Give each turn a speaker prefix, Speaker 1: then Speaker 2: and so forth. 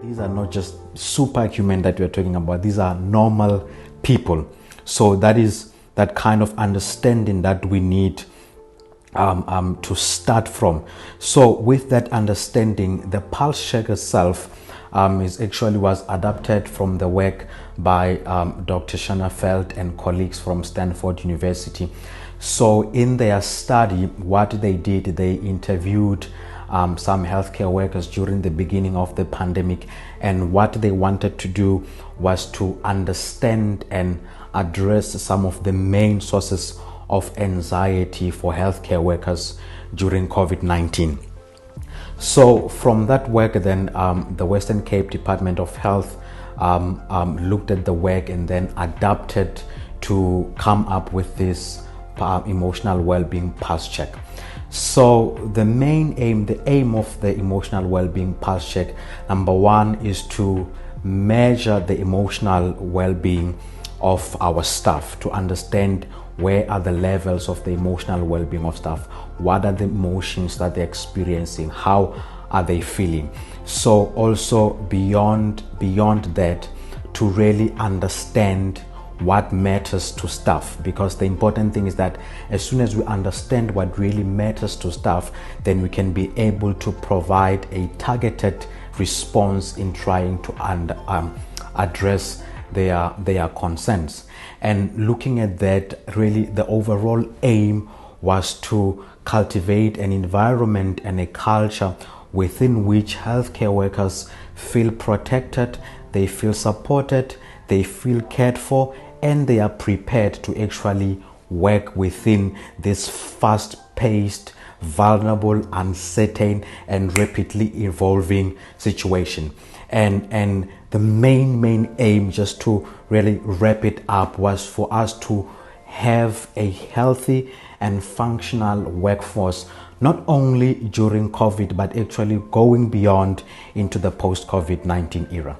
Speaker 1: These are not just superhuman that we're talking about. These are normal people. So that is that kind of understanding that we need to start from. So with that understanding, the pulse check itself was adapted from the work by Dr. Schanafeld and colleagues from Stanford University. So in their study, what they did, they interviewed some healthcare workers during the beginning of the pandemic, and what they wanted to do was to understand and address some of the main sources of anxiety for healthcare workers during COVID-19. So from that work then, the Western Cape Department of Health looked at the work and then adapted to come up with this emotional well-being pulse check. So the aim of the emotional well-being pulse check, number one, is to measure the emotional well-being of our staff, to understand where are the levels of the emotional well-being of staff, what are the emotions that they're experiencing, how are they feeling. So also beyond that, to really understand what matters to staff, because the important thing is that as soon as we understand what really matters to staff, then we can be able to provide a targeted response in trying to address their concerns. And looking at that, really the overall aim was to cultivate an environment and a culture within which healthcare workers feel protected, they feel supported, they feel cared for, and they are prepared to actually work within this fast-paced, vulnerable, uncertain, and rapidly evolving situation. And the main aim, just to really wrap it up, was for us to have a healthy and functional workforce, not only during COVID, but actually going beyond into the post-COVID-19 era.